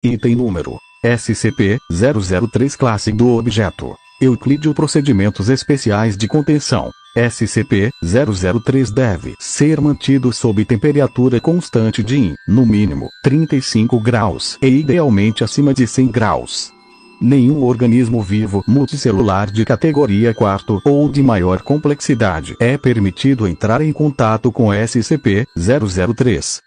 Item número SCP-003 Classe do objeto Euclídeo Procedimentos Especiais de Contenção. SCP-003 deve ser mantido sob temperatura constante de, no mínimo, 35 graus e idealmente acima de 100 graus. Nenhum organismo vivo multicelular de categoria 4 ou de maior complexidade é permitido entrar em contato com SCP-003.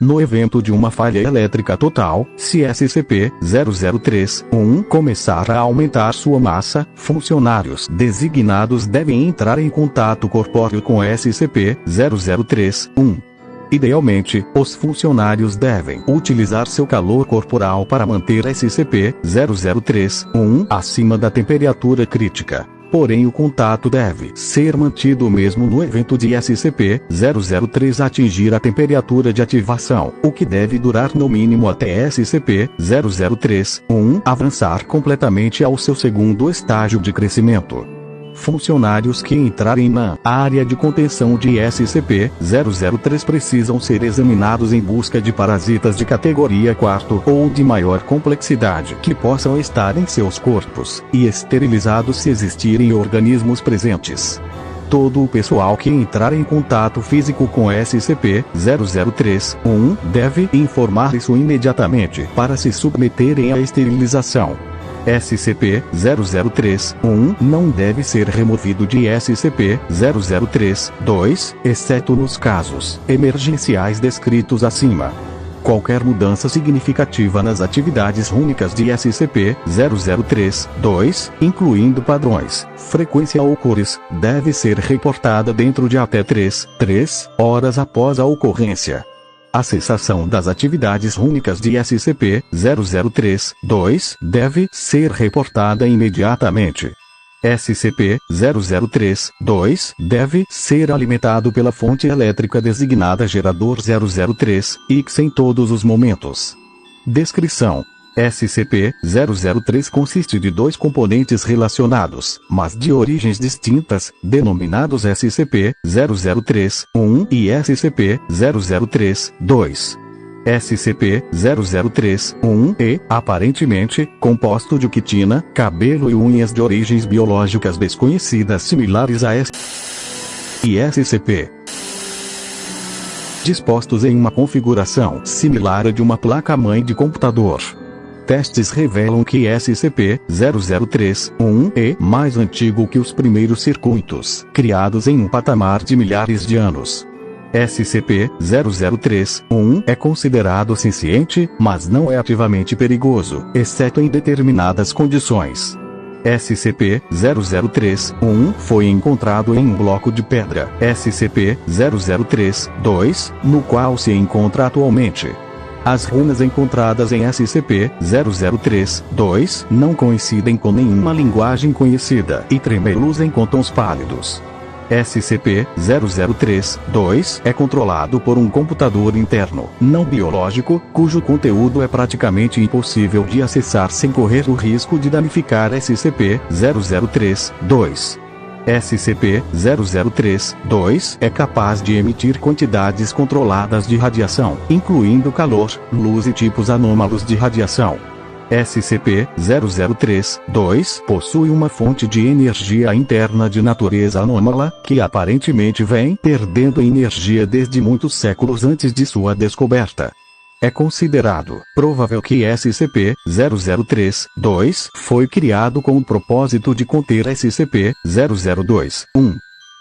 No evento de uma falha elétrica total, se SCP-003-1 começar a aumentar sua massa, funcionários designados devem entrar em contato corpóreo com SCP-003-1. Idealmente, os funcionários devem utilizar seu calor corporal para manter SCP-003-1 acima da temperatura crítica. Porém, o contato deve ser mantido mesmo no evento de SCP-003 atingir a temperatura de ativação, o que deve durar no mínimo até SCP-003-1 avançar completamente ao seu segundo estágio de crescimento. Funcionários que entrarem na área de contenção de SCP-003 precisam ser examinados em busca de parasitas de categoria 4 ou de maior complexidade que possam estar em seus corpos, e esterilizados se existirem organismos presentes. Todo o pessoal que entrar em contato físico com SCP-003-1 deve informar isso imediatamente para se submeterem à esterilização. SCP-003-1 não deve ser removido de SCP-003-2, exceto nos casos emergenciais descritos acima. Qualquer mudança significativa nas atividades únicas de SCP-003-2, incluindo padrões, frequência ou cores, deve ser reportada dentro de até 3 horas após a ocorrência. A cessação das atividades únicas de SCP-003-2 deve ser reportada imediatamente. SCP-003-2 deve ser alimentado pela fonte elétrica designada gerador 003-X em todos os momentos. Descrição: SCP-003 consiste de dois componentes relacionados, mas de origens distintas, denominados SCP-003-1 e SCP-003-2. SCP-003-1 é, aparentemente, composto de quitina, cabelo e unhas de origens biológicas desconhecidas similares a SCP. Dispostos em uma configuração similar à de uma placa-mãe de computador. Testes revelam que SCP-003-1 é mais antigo que os primeiros circuitos, criados em um patamar de milhares de anos. SCP-003-1 é considerado senciente, mas não é ativamente perigoso, exceto em determinadas condições. SCP-003-1 foi encontrado em um bloco de pedra SCP-003-2, no qual se encontra atualmente. As runas encontradas em SCP-003-2 não coincidem com nenhuma linguagem conhecida e tremeluzem com tons pálidos. SCP-003-2 é controlado por um computador interno, não biológico, cujo conteúdo é praticamente impossível de acessar sem correr o risco de danificar SCP-003-2. SCP-003-2 é capaz de emitir quantidades controladas de radiação, incluindo calor, luz e tipos anômalos de radiação. SCP-003-2 possui uma fonte de energia interna de natureza anômala, que aparentemente vem perdendo energia desde muitos séculos antes de sua descoberta. É considerado provável que SCP-003-2 foi criado com o propósito de conter SCP-002-1.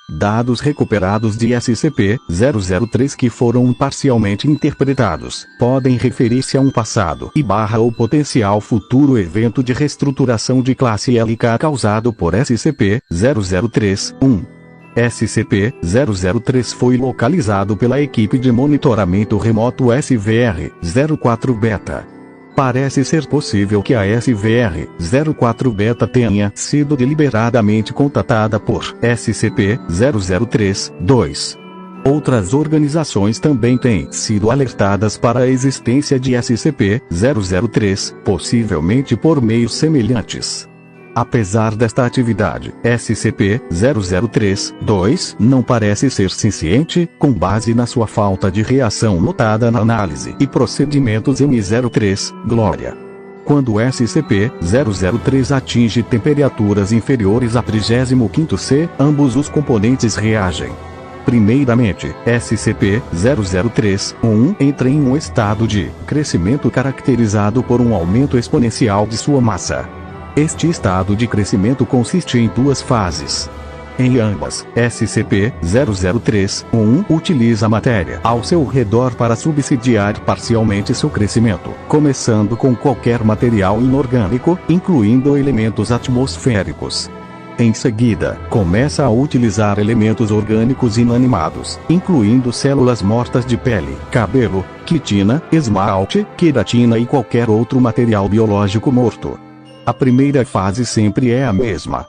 Dados recuperados de SCP-003 que foram parcialmente interpretados podem referir-se a um passado ou potencial futuro evento de reestruturação de classe LK causado por SCP-003-1. SCP-003 foi localizado pela equipe de monitoramento remoto SVR-04 Beta. Parece ser possível que a SVR-04 Beta tenha sido deliberadamente contatada por SCP-003-2. Outras organizações também têm sido alertadas para a existência de SCP-003, possivelmente por meios semelhantes. Apesar desta atividade, SCP-003-2 não parece ser senciente, com base na sua falta de reação notada na análise e procedimentos M03, Glória. Quando o SCP-003 atinge temperaturas inferiores a 35º C, ambos os componentes reagem. Primeiramente, SCP-003-1 entra em um estado de crescimento caracterizado por um aumento exponencial de sua massa. Este estado de crescimento consiste em duas fases. Em ambas, SCP-003-1 utiliza a matéria ao seu redor para subsidiar parcialmente seu crescimento, começando com qualquer material inorgânico, incluindo elementos atmosféricos. Em seguida, começa a utilizar elementos orgânicos inanimados, incluindo células mortas de pele, cabelo, quitina, esmalte, queratina e qualquer outro material biológico morto. A primeira fase sempre é a mesma.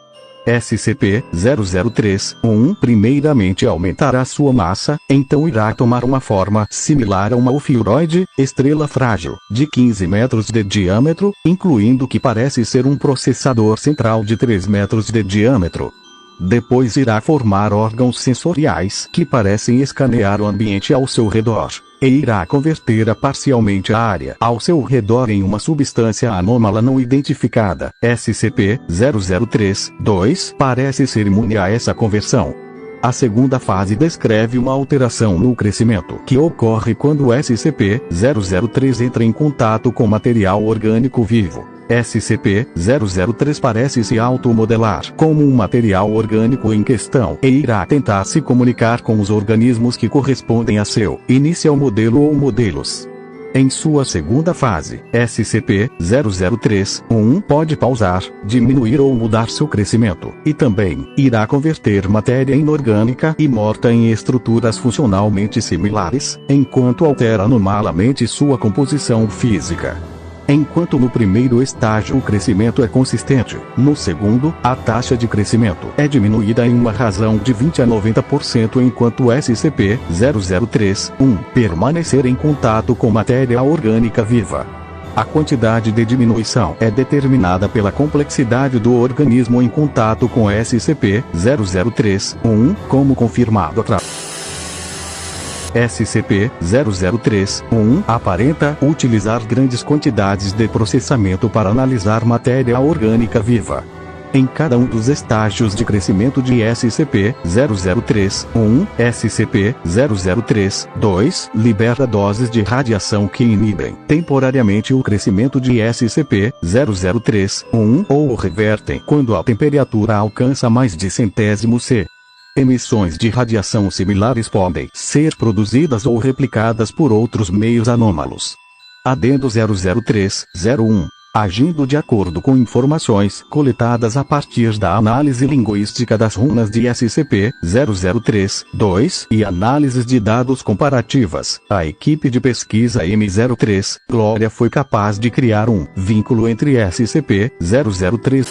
SCP-003-1 primeiramente aumentará sua massa, então irá tomar uma forma similar a uma ofiuroide, estrela frágil, de 15 metros de diâmetro, incluindo que parece ser um processador central de 3 metros de diâmetro. Depois irá formar órgãos sensoriais que parecem escanear o ambiente ao seu redor, e irá converter parcialmente a área ao seu redor em uma substância anômala não identificada. SCP-003-2 parece ser imune a essa conversão. A segunda fase descreve uma alteração no crescimento que ocorre quando o SCP-003 entra em contato com material orgânico vivo. SCP-003 parece se automodelar como um material orgânico em questão e irá tentar se comunicar com os organismos que correspondem a seu inicial modelo ou modelos. Em sua segunda fase, SCP-003-1 pode pausar, diminuir ou mudar seu crescimento, e também irá converter matéria inorgânica e morta em estruturas funcionalmente similares, enquanto altera anomalamente sua composição física. Enquanto no primeiro estágio o crescimento é consistente, no segundo, a taxa de crescimento é diminuída em uma razão de 20 a 90% enquanto o SCP-003-1 permanecer em contato com matéria orgânica viva. A quantidade de diminuição é determinada pela complexidade do organismo em contato com SCP-003-1, como confirmado através. SCP-003-1 aparenta utilizar grandes quantidades de processamento para analisar matéria orgânica viva. Em cada um dos estágios de crescimento de SCP-003-1, SCP-003-2 libera doses de radiação que inibem temporariamente o crescimento de SCP-003-1 ou o revertem quando a temperatura alcança mais de centésimo C. Emissões de radiação similares podem ser produzidas ou replicadas por outros meios anômalos. Adendo 003-01. Agindo de acordo com informações coletadas a partir da análise linguística das runas de SCP-003-2 e análises de dados comparativas, a equipe de pesquisa M03, Glória foi capaz de criar um vínculo entre SCP-003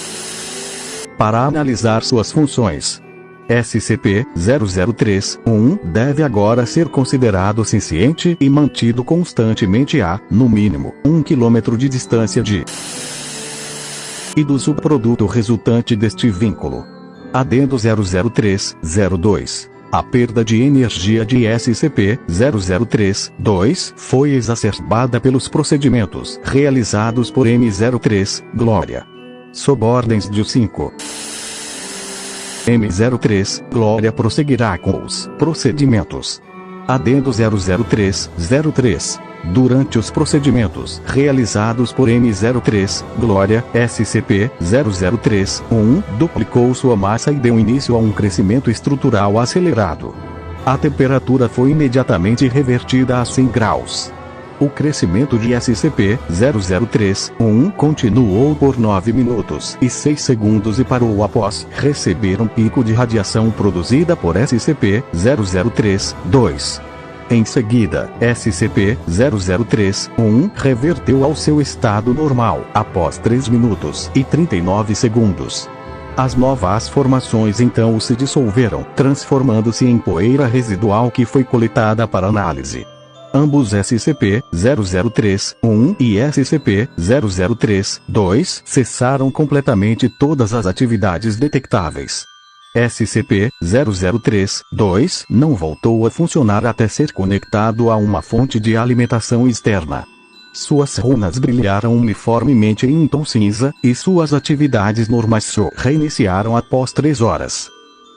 para analisar suas funções. SCP-003-1 deve agora ser considerado senciente e mantido constantemente a, no mínimo, 1 km de distância e do subproduto resultante deste vínculo. Adendo 003-02. A perda de energia de SCP-003-2 foi exacerbada pelos procedimentos realizados por M03, Glória. Sob ordens de 5. M03, Glória prosseguirá com os procedimentos. Adendo 003-03. Durante os procedimentos realizados por M03, Glória, SCP-003-1 duplicou sua massa e deu início a um crescimento estrutural acelerado. A temperatura foi imediatamente revertida a 100 graus. O crescimento de SCP-003-1 continuou por 9 minutos e 6 segundos e parou após receber um pico de radiação produzida por SCP-003-2. Em seguida, SCP-003-1 reverteu ao seu estado normal após 3 minutos e 39 segundos. As novas formações então se dissolveram, transformando-se em poeira residual que foi coletada para análise. Ambos SCP-003-1 e SCP-003-2 cessaram completamente todas as atividades detectáveis. SCP-003-2 não voltou a funcionar até ser conectado a uma fonte de alimentação externa. Suas runas brilharam uniformemente em um tom cinza, e suas atividades normais só reiniciaram após 3 horas.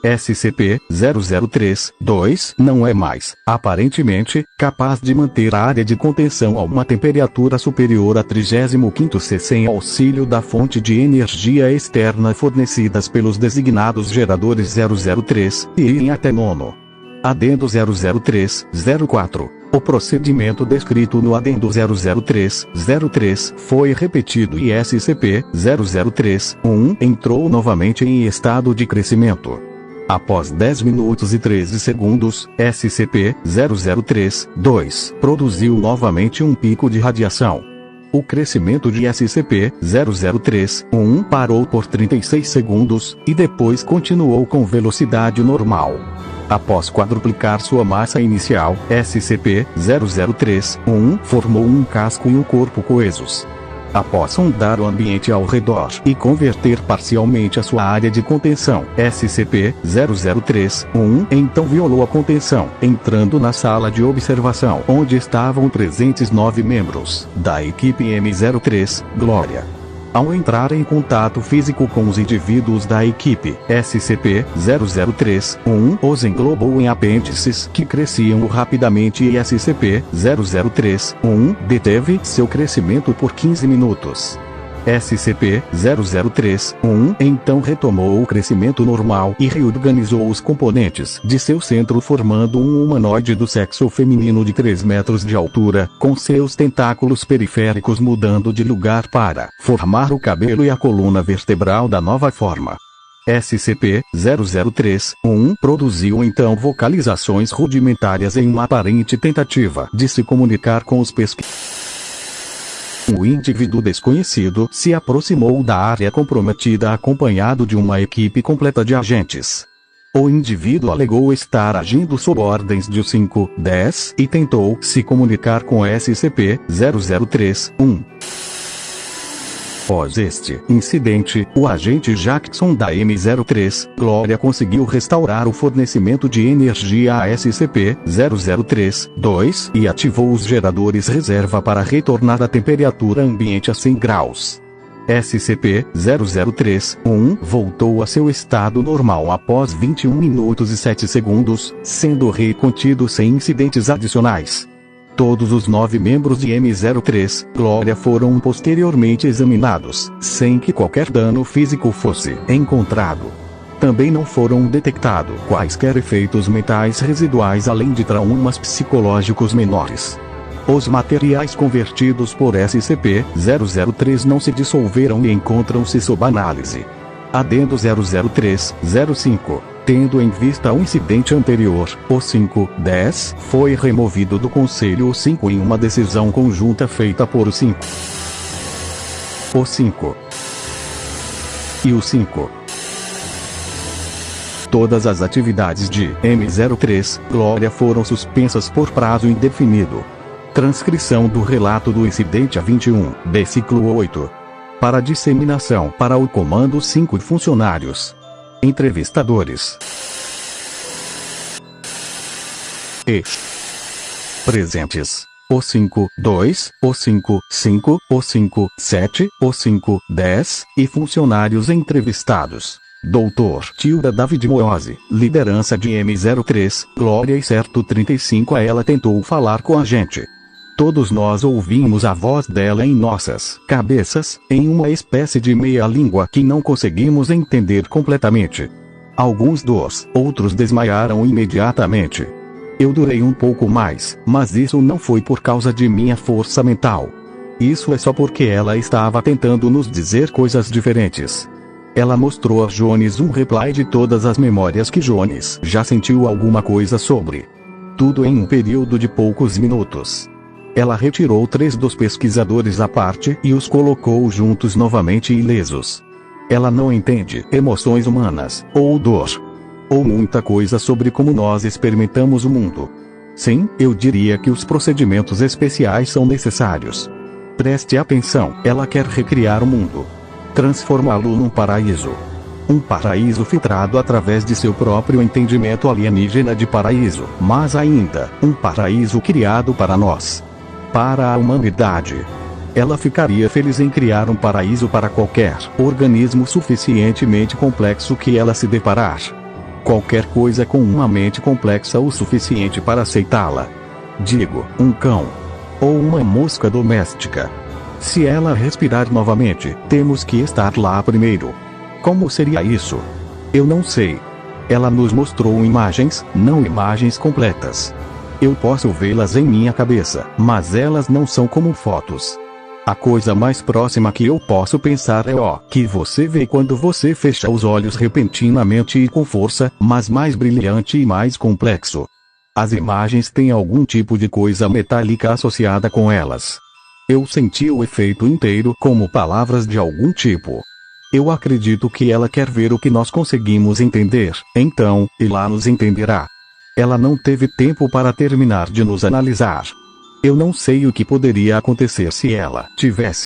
SCP-003-2 não é mais, aparentemente, capaz de manter a área de contenção a uma temperatura superior a 35º C sem auxílio da fonte de energia externa fornecidas pelos designados geradores 003 e em até 9º. Adendo 003-04. O procedimento descrito no Adendo 003-03 foi repetido e SCP-003-1 entrou novamente em estado de crescimento. Após 10 minutos e 13 segundos, SCP-003-2 produziu novamente um pico de radiação. O crescimento de SCP-003-1 parou por 36 segundos, e depois continuou com velocidade normal. Após quadruplicar sua massa inicial, SCP-003-1 formou um casco e um corpo coesos. Após sondar o ambiente ao redor e converter parcialmente a sua área de contenção, SCP-003-1 então violou a contenção, entrando na sala de observação onde estavam presentes 9 membros da equipe M03, Glória. Ao entrar em contato físico com os indivíduos da equipe, SCP-003-1 os englobou em apêndices que cresciam rapidamente e SCP-003-1 deteve seu crescimento por 15 minutos. SCP-003-1 então retomou o crescimento normal e reorganizou os componentes de seu centro formando um humanoide do sexo feminino de 3 metros de altura, com seus tentáculos periféricos mudando de lugar para formar o cabelo e a coluna vertebral da nova forma. SCP-003-1 produziu então vocalizações rudimentares em uma aparente tentativa de se comunicar com os pesquisadores. O indivíduo desconhecido se aproximou da área comprometida acompanhado de uma equipe completa de agentes. O indivíduo alegou estar agindo sob ordens de 5-10 e tentou se comunicar com SCP-003-1. Após este incidente, o agente Jackson da M03, Glória conseguiu restaurar o fornecimento de energia a SCP-003-2 e ativou os geradores reserva para retornar a temperatura ambiente a 100 graus. SCP-003-1 voltou a seu estado normal após 21 minutos e 7 segundos, sendo recontido sem incidentes adicionais. Todos os 9 membros de M03, Glória foram posteriormente examinados, sem que qualquer dano físico fosse encontrado. Também não foram detectados quaisquer efeitos mentais residuais além de traumas psicológicos menores. Os materiais convertidos por SCP-003 não se dissolveram e encontram-se sob análise. Adendo 003-05. Tendo em vista o incidente anterior, o 5-10 foi removido do Conselho 5 em uma decisão conjunta feita por o 5. O 5 e o 5. Todas as atividades de M03, Glória foram suspensas por prazo indefinido. Transcrição do relato do incidente a 21, versículo 8. Para disseminação para o Comando 5 e funcionários. Entrevistadores e presentes: o 5-2, o 5-5, o 5-7, o 5-10 e funcionários entrevistados. Dr. Tilda David Moose, liderança de M03, Glória e certo 35. Ela tentou falar com a gente. Todos nós ouvimos a voz dela em nossas cabeças, em uma espécie de meia-língua que não conseguimos entender completamente. Alguns dos outros desmaiaram imediatamente. Eu durei um pouco mais, mas isso não foi por causa de minha força mental. Isso é só porque ela estava tentando nos dizer coisas diferentes. Ela mostrou a Jones um replay de todas as memórias que Jones já sentiu alguma coisa sobre. Tudo em um período de poucos minutos. Ela retirou 3 dos pesquisadores à parte e os colocou juntos novamente ilesos. Ela não entende emoções humanas, ou dor, ou muita coisa sobre como nós experimentamos o mundo. Sim, eu diria que os procedimentos especiais são necessários. Preste atenção, ela quer recriar o mundo. Transformá-lo num paraíso. Um paraíso filtrado através de seu próprio entendimento alienígena de paraíso, mas ainda, um paraíso criado para nós. Para a humanidade. Ela ficaria feliz em criar um paraíso para qualquer organismo suficientemente complexo que ela se deparar. Qualquer coisa com uma mente complexa o suficiente para aceitá-la. Digo, um cão. Ou uma mosca doméstica. Se ela respirar novamente, temos que estar lá primeiro. Como seria isso? Eu não sei. Ela nos mostrou imagens, não imagens completas. Eu posso vê-las em minha cabeça, mas elas não são como fotos. A coisa mais próxima que eu posso pensar é o que você vê quando você fecha os olhos repentinamente e com força, mas mais brilhante e mais complexo. As imagens têm algum tipo de coisa metálica associada com elas. Eu senti o efeito inteiro como palavras de algum tipo. Eu acredito que ela quer ver o que nós conseguimos entender, então, e lá nos entenderá. Ela não teve tempo para terminar de nos analisar. Eu não sei o que poderia acontecer se ela tivesse